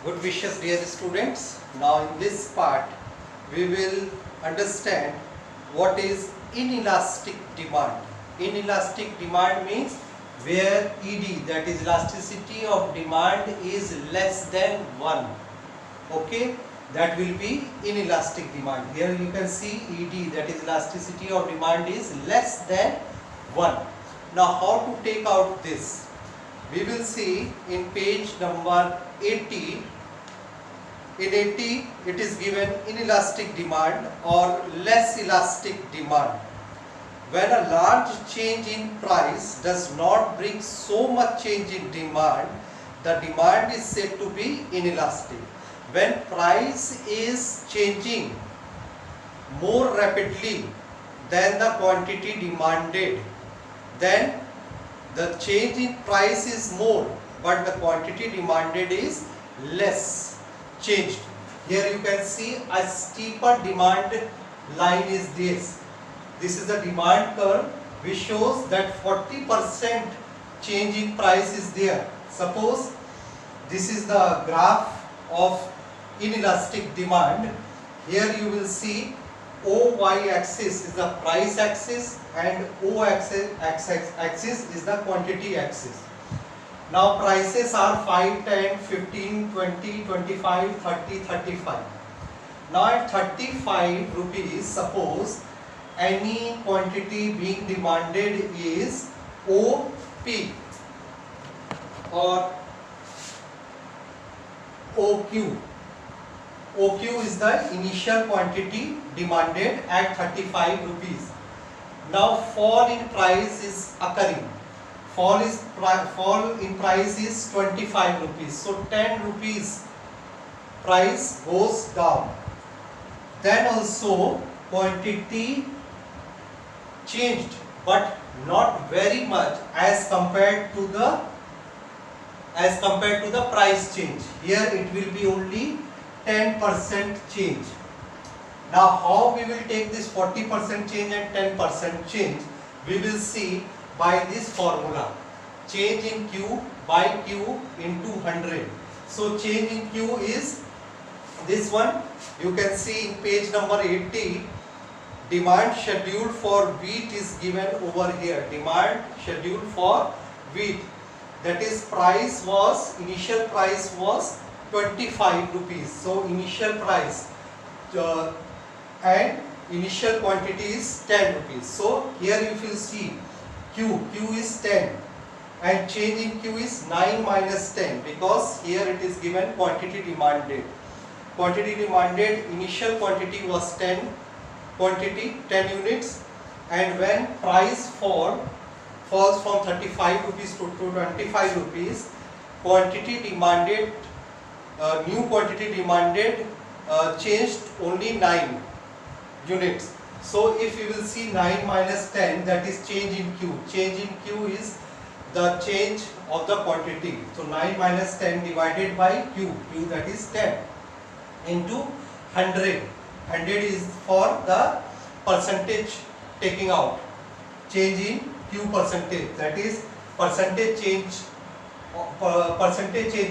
Good wishes, dear students. Now in this part we will understand what is inelastic demand. Inelastic demand means where ED, that is elasticity of demand, is less than 1. Okay, that will be inelastic demand. Here you can see ED, that is elasticity of demand, is less than 1. Now how to take out this? We will see in page number 80. In 80 it is given inelastic demand or less elastic demand. When a large change in price does not bring so much change in demand, the demand is said to be inelastic. When price is changing more rapidly than the quantity demanded, then the change in price is more, but the quantity demanded is less changed. Here you can see a steeper demand line is this. This is the demand curve which shows that 40% change in price is there. Suppose this is the graph of inelastic demand. Here you will see OY axis is the price axis and O axis is the quantity axis. Now prices are 5, 10, 15, 20, 25, 30, 35. Now at 35 rupees, suppose any quantity being demanded is OP or OQ. OQ is the initial quantity demanded at 35 rupees. Now fall in price is occurring. Fall in price is 25 rupees. So 10 rupees price goes down. Then also quantity changed, but not very much as compared to the price change. Here it will be only 10% change. Now how we will take this 40% change and 10% change? We will see by this formula. Change in Q by Q into 100. So change in Q is this one. You can see in page number 80. Demand schedule for wheat is given over here. Demand schedule for wheat. That is initial price was 25 rupees. So initial price and initial quantity is 10 rupees. So here if you see Q is 10 and change in Q is 9 minus 10, because here it is given quantity demanded. Quantity demanded, initial quantity was 10 units, and when price falls from 35 rupees to 25 rupees, quantity demanded, new quantity demanded changed only 9 units. So if you will see 9 minus 10, that is change in Q. Change in Q is the change of the quantity. So 9 minus 10 divided by Q that is 10 into 100. 100 is for the percentage taking out. Change in Q percentage, that is percentage change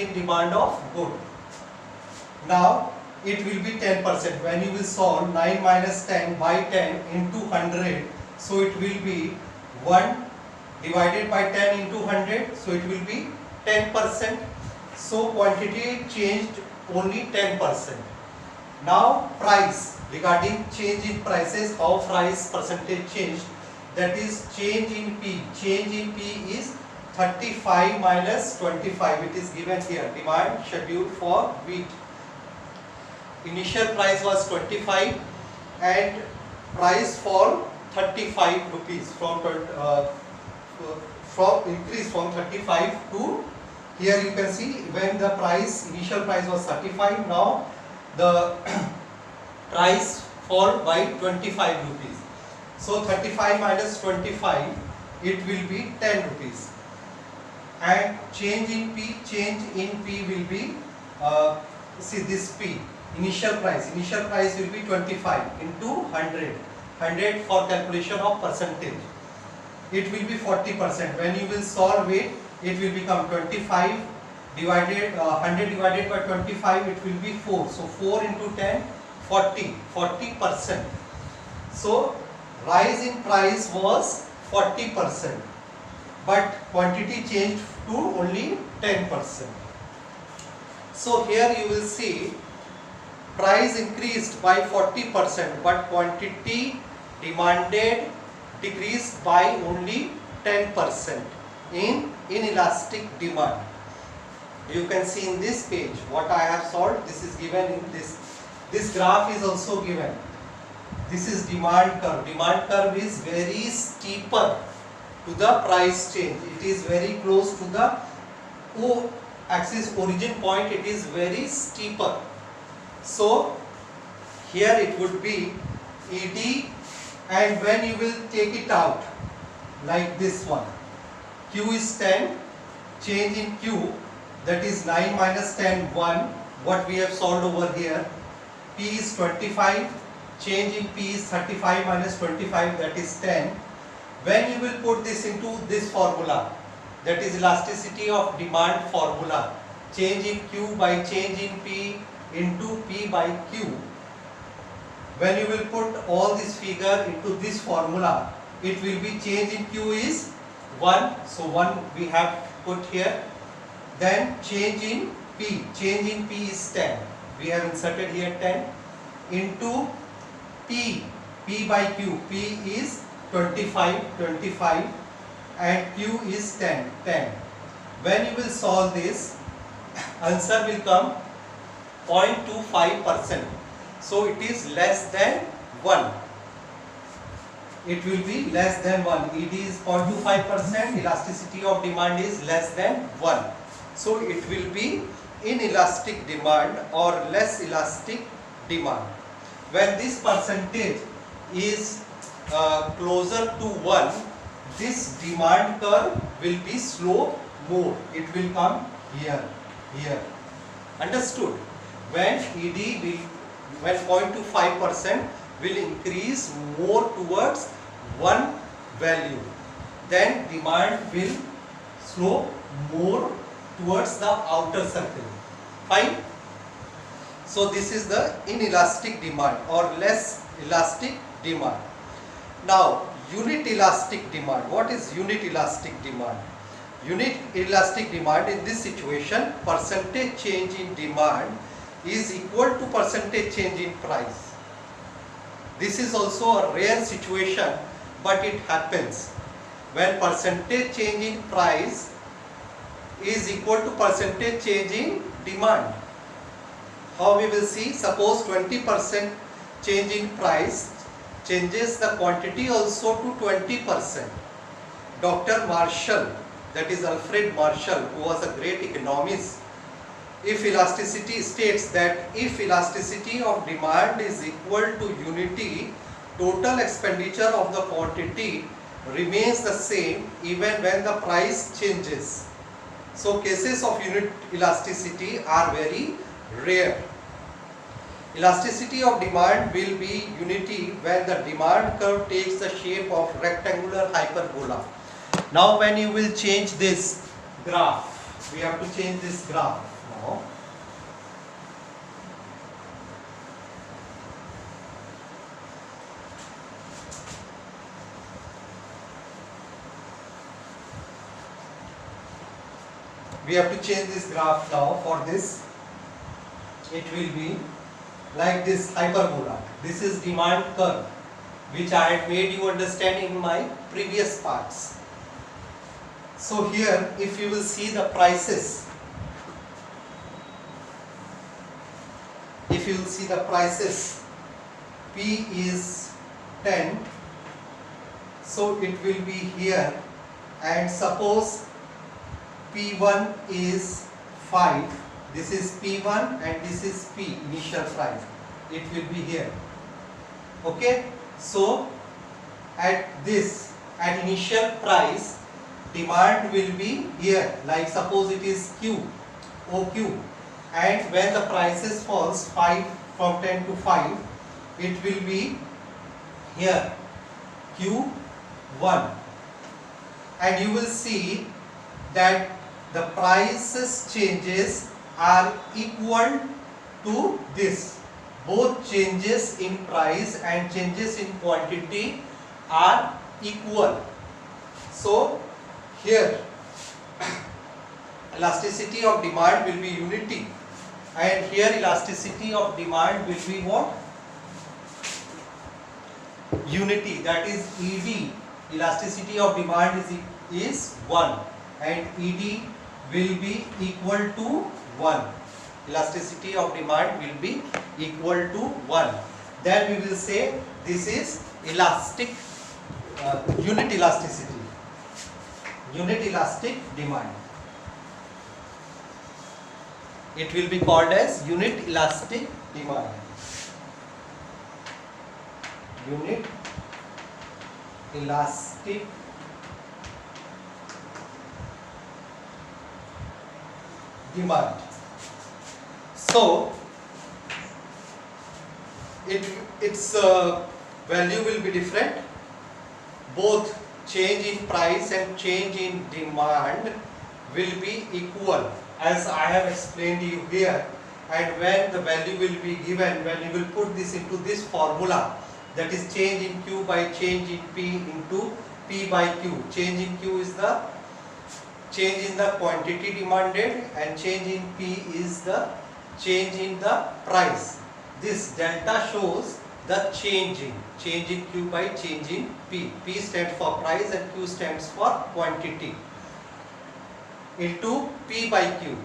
in demand of good. Now it will be 10%. When you will solve 9 minus 10 by 10 into 100, so it will be 1 divided by 10 into 100, so it will be 10%. So quantity changed only 10%. Now price, regarding change in prices, how price percentage changed, that is change in P. Change in P is 35 minus 25. It is given here. Demand schedule for wheat. Initial price was 25 and price fall 35 rupees from increase from 35 to, here you can see when the initial price was 35, now the price fall by 25 rupees. So 35 minus 25, it will be 10 rupees. And change in P will be, see this P, initial price will be 25 into 100 for calculation of percentage. It will be 40%. When you will solve it, it will become 25 divided 100 divided by 25, it will be 4. So 4 into 10, 40%. So rise in price was 40%, but quantity changed to only 10%. So here you will see price increased by 40%, but quantity demanded decreased by only 10% in inelastic demand. You can see in this page what I have solved. This is given in this. This graph is also given. This is demand curve. Demand curve is very steeper to the price change. It is very close to the O-axis origin point. It is very steeper. So here it would be ED, and when you will take it out like this one, Q is 10, change in Q, that is 9 minus 10, 1, what we have solved over here. P is 25, change in P is 35 minus 25, that is 10. When you will put this into this formula, that is elasticity of demand formula, change in Q by change in P into P by Q. When you will put all this figure into this formula, it will be change in Q is 1, so 1 we have put here. Then change in P is 10, we have inserted here 10, into P by Q, P is 25, and Q is 10. When you will solve this, answer will come 0.25%. So it is less than 1. It will be less than 1. ED is 0.25%, elasticity of demand is less than 1. So it will be inelastic demand or less elastic demand. When this percentage is closer to 1, this demand curve will be slow more. It will come here. Understood? When ED will, when 0.25% will increase more towards 1 value, then demand will slow more towards the outer circle. Fine? So this is the inelastic demand or less elastic demand. Now unit elastic demand. What is unit elastic demand? Unit elastic demand, in this situation, percentage change in demand is equal to percentage change in price. This is also a rare situation, but it happens. When percentage change in price is equal to percentage change in demand. How we will see? Suppose 20% change in price changes the quantity also to 20%. Dr. Marshall, that is Alfred Marshall, who was a great economist, if elasticity states that if elasticity of demand is equal to unity, total expenditure of the quantity remains the same even when the price changes. So cases of unit elasticity are very rare. Elasticity of demand will be unity when the demand curve takes the shape of rectangular hyperbola. Now when you will change this graph, we have to change this graph now. We have to change this graph now. For this, it will be like this hyperbola. This is demand curve, which I had made you understand in my previous parts. So here, if you will see the prices, P is 10, so it will be here, and suppose P1 is 5, this is P1 and this is P, initial price, it will be here. Okay, so at initial price, demand will be here, like suppose it is Q, OQ, and when the prices falls 5 from 10 to 5, it will be here Q1, and you will see that the prices changes are equal to this. Both changes in price and changes in quantity are equal. So here elasticity of demand will be unity, and here elasticity of demand will be what? Unity, that is ED. Elasticity of demand is 1 and ED will be equal to 1. Elasticity of demand will be equal to 1. Then we will say this is elastic, unit elasticity, unit elastic demand. It will be called as unit elastic demand. Unit elastic demand. So its value will be different. Both change in price and change in demand will be equal, as I have explained you here. And when the value will be given, when you will put this into this formula, that is change in Q by change in P into P by Q. Change in Q is the change in the quantity demanded and change in P is the change in the price. This delta shows the change in Q by change in P. P stands for price and Q stands for quantity, into P by Q.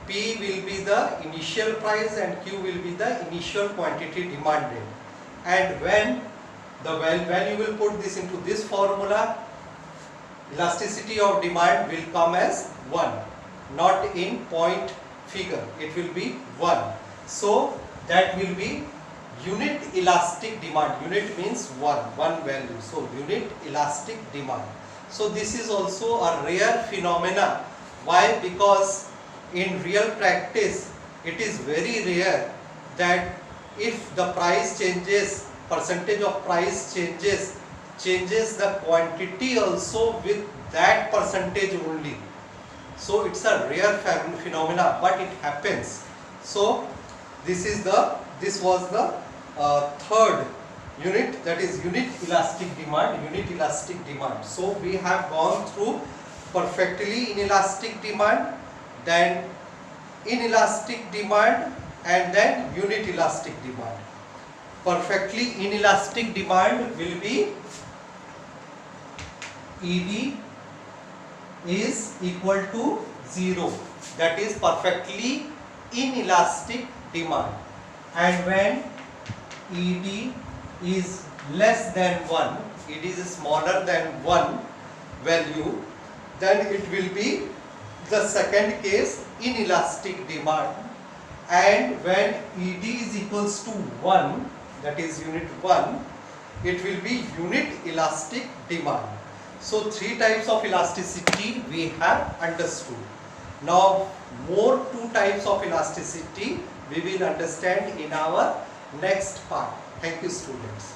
P will be the initial price and Q will be the initial quantity demanded. And when the value will put this into this formula, elasticity of demand will come as 1, not in point figure, it will be 1. So that will be unit elastic demand. Unit means one value, so unit elastic demand. So this is also a rare phenomena. Why? Because in real practice it is very rare that if the price changes, percentage of price changes the quantity also with that percentage only. So it's a rare phenomena, but it happens. So this was the third unit, that is unit elastic demand. So we have gone through perfectly inelastic demand, then inelastic demand, and then unit elastic demand. Perfectly inelastic demand will be ED is equal to 0, that is perfectly inelastic demand. And when ED is less than 1, it is smaller than 1 value, then it will be the second case, inelastic demand. And when ED is equals to 1, that is unit 1, it will be unit elastic demand. So 3 types of elasticity we have understood. Now more 2 types of elasticity we will understand in our next part. Thank you, students.